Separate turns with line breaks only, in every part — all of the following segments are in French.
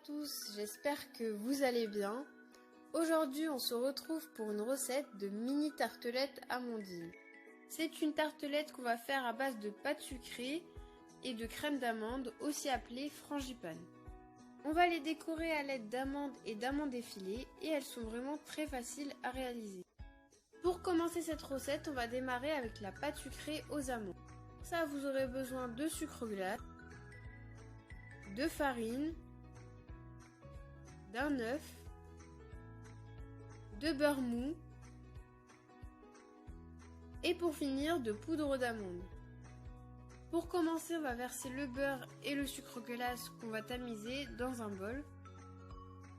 tous, j'espère que vous allez bien. Aujourd'hui, on se retrouve pour une recette de mini tartelettes Amandine. C'est une tartelette qu'on va faire à base de pâte sucrée et de crème d'amande, aussi appelée frangipane. On va les décorer à l'aide d'amandes et d'amandes effilées et elles sont vraiment très faciles à réaliser. Pour commencer cette recette, on va démarrer avec la pâte sucrée aux amandes. Pour ça, vous aurez besoin de sucre glace, de farine, d'un œuf, de beurre mou et pour finir de poudre d'amande. Pour commencer, on va verser le beurre et le sucre glace qu'on va tamiser dans un bol.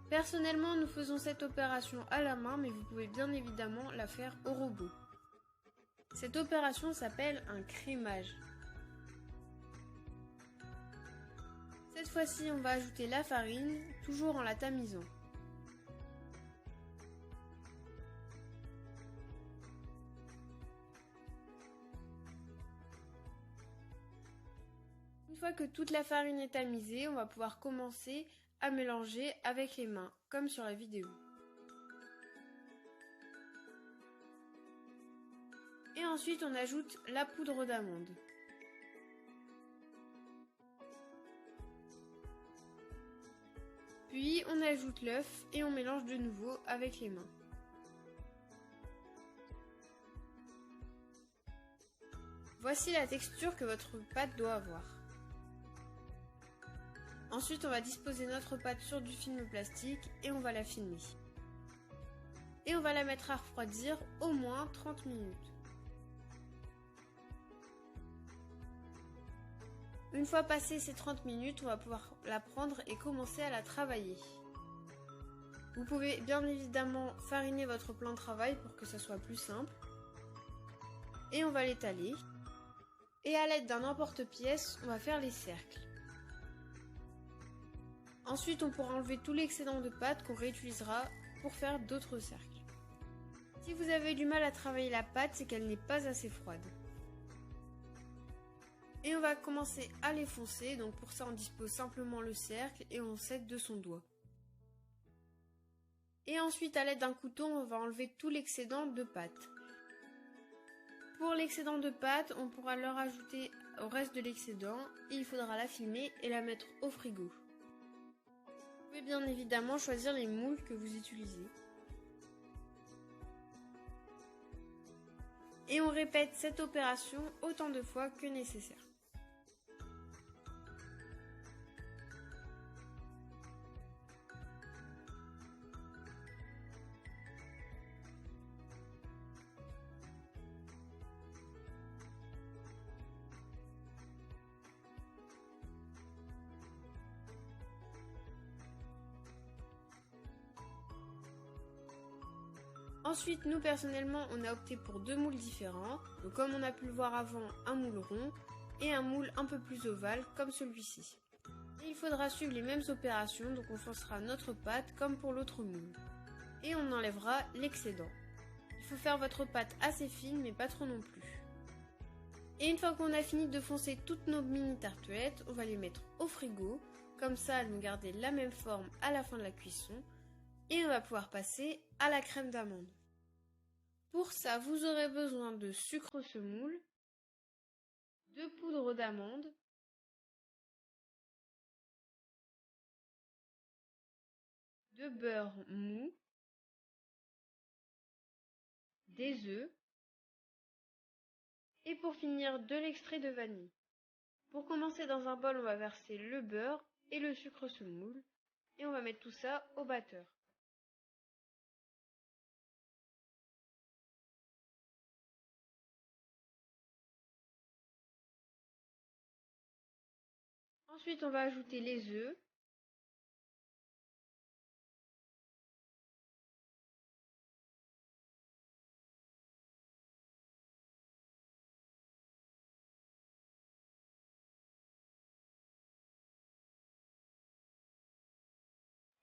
Personnellement, nous faisons cette opération à la main, mais vous pouvez bien évidemment la faire au robot. Cette opération s'appelle un crémage. Cette fois-ci, on va ajouter la farine, toujours en la tamisant. Une fois que toute la farine est tamisée, on va pouvoir commencer à mélanger avec les mains, comme sur la vidéo. Et ensuite, on ajoute la poudre d'amande. Puis, on ajoute l'œuf et on mélange de nouveau avec les mains. Voici la texture que votre pâte doit avoir. Ensuite, on va disposer notre pâte sur du film plastique et on va la filmer. Et on va la mettre à refroidir au moins 30 minutes. Une fois passé ces 30 minutes, on va pouvoir la prendre et commencer à la travailler. Vous pouvez bien évidemment fariner votre plan de travail pour que ça soit plus simple. Et on va l'étaler. Et à l'aide d'un emporte-pièce, on va faire les cercles. Ensuite, on pourra enlever tout l'excédent de pâte qu'on réutilisera pour faire d'autres cercles. Si vous avez du mal à travailler la pâte, c'est qu'elle n'est pas assez froide. Et on va commencer à les foncer, donc pour ça on dispose simplement le cercle et on s'aide de son doigt. Et ensuite à l'aide d'un couteau, on va enlever tout l'excédent de pâte. Pour l'excédent de pâte, on pourra le rajouter au reste de l'excédent et il faudra la filmer et la mettre au frigo. Vous pouvez bien évidemment choisir les moules que vous utilisez. Et on répète cette opération autant de fois que nécessaire. Ensuite, nous personnellement, on a opté pour deux moules différents. Donc comme on a pu le voir avant, un moule rond et un moule un peu plus ovale comme celui-ci. Et il faudra suivre les mêmes opérations, donc on foncera notre pâte comme pour l'autre moule. Et on enlèvera l'excédent. Il faut faire votre pâte assez fine mais pas trop non plus. Et une fois qu'on a fini de foncer toutes nos mini tartelettes, on va les mettre au frigo. Comme ça, elles vont garder la même forme à la fin de la cuisson. Et on va pouvoir passer à la crème d'amande. Pour ça, vous aurez besoin de sucre semoule, de poudre d'amande, de beurre mou, des œufs et pour finir de l'extrait de vanille. Pour commencer, dans un bol, on va verser le beurre et le sucre semoule et on va mettre tout ça au batteur. Ensuite, on va ajouter les œufs.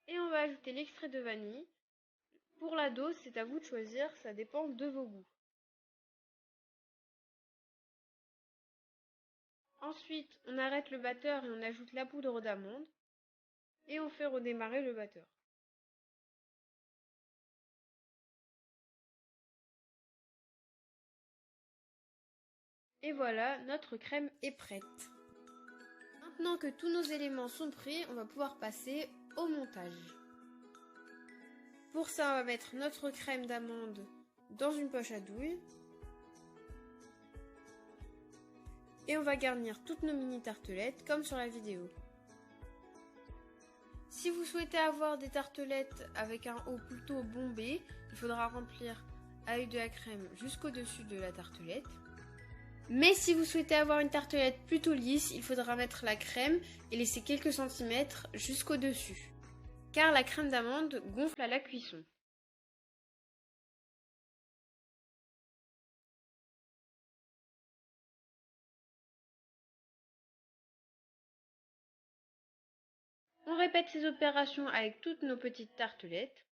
Et on va ajouter l'extrait de vanille. Pour la dose, c'est à vous de choisir, ça dépend de vos goûts. Ensuite, on arrête le batteur et on ajoute la poudre d'amande. Et on fait redémarrer le batteur. Et voilà, notre crème est prête. Maintenant que tous nos éléments sont prêts, on va pouvoir passer au montage. Pour ça, on va mettre notre crème d'amande dans une poche à douille. Et on va garnir toutes nos mini tartelettes comme sur la vidéo. Si vous souhaitez avoir des tartelettes avec un haut plutôt bombé, il faudra remplir avec de la crème jusqu'au dessus de la tartelette. Mais si vous souhaitez avoir une tartelette plutôt lisse, il faudra mettre la crème et laisser quelques centimètres jusqu'au dessus, car la crème d'amande gonfle à la cuisson. On répète ces opérations avec toutes nos petites tartelettes.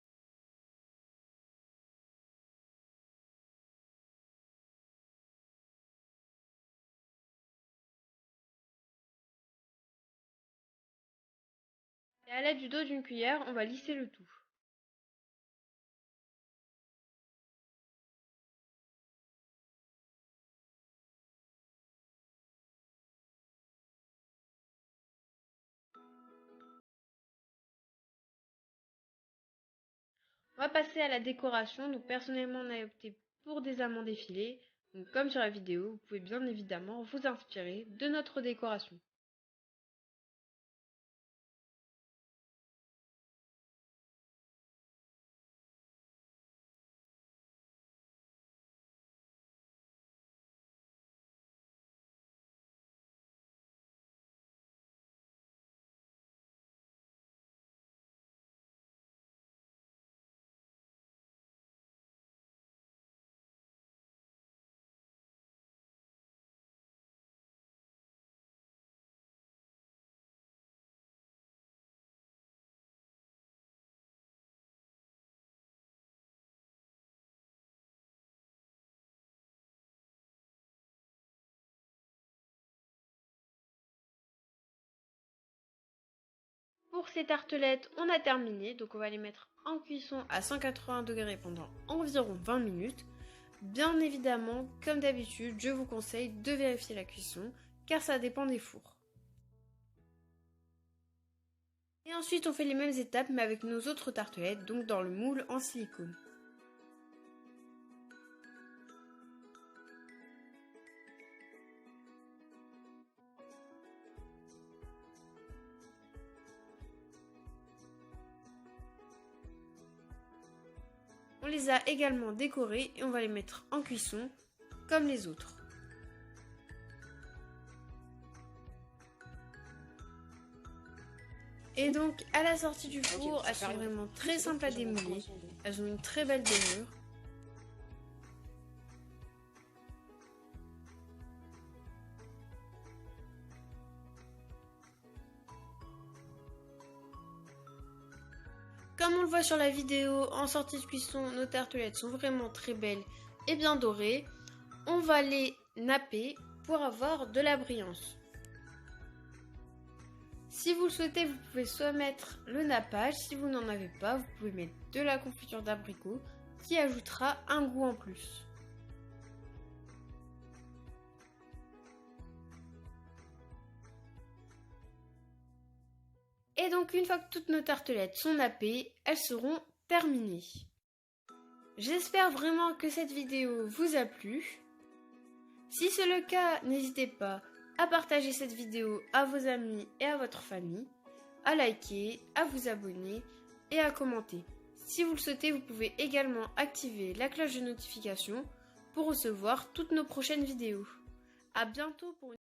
Et à l'aide du dos d'une cuillère, on va lisser le tout. On va passer à la décoration. Donc personnellement, on a opté pour des amandes effilées. Donc comme sur la vidéo, vous pouvez bien évidemment vous inspirer de notre décoration. Pour ces tartelettes, on a terminé, donc on va les mettre en cuisson à 180 degrés pendant environ 20 minutes. Bien évidemment, comme d'habitude, je vous conseille de vérifier la cuisson, car ça dépend des fours. Et ensuite, on fait les mêmes étapes, mais avec nos autres tartelettes, donc dans le moule en silicone. On les a également décorées et on va les mettre en cuisson comme les autres. Et donc à la sortie du four, elles sont vraiment très simples à démouler. Elles ont une très belle démure. Comme on le voit sur la vidéo, en sortie de cuisson, nos tartelettes sont vraiment très belles et bien dorées. On va les napper pour avoir de la brillance. Si vous le souhaitez, vous pouvez soit mettre le nappage. Si vous n'en avez pas, vous pouvez mettre de la confiture d'abricot qui ajoutera un goût en plus. Et donc une fois que toutes nos tartelettes sont nappées, elles seront terminées. J'espère vraiment que cette vidéo vous a plu. Si c'est le cas, n'hésitez pas à partager cette vidéo à vos amis et à votre famille, à liker, à vous abonner et à commenter. Si vous le souhaitez, vous pouvez également activer la cloche de notification pour recevoir toutes nos prochaines vidéos. À bientôt pour une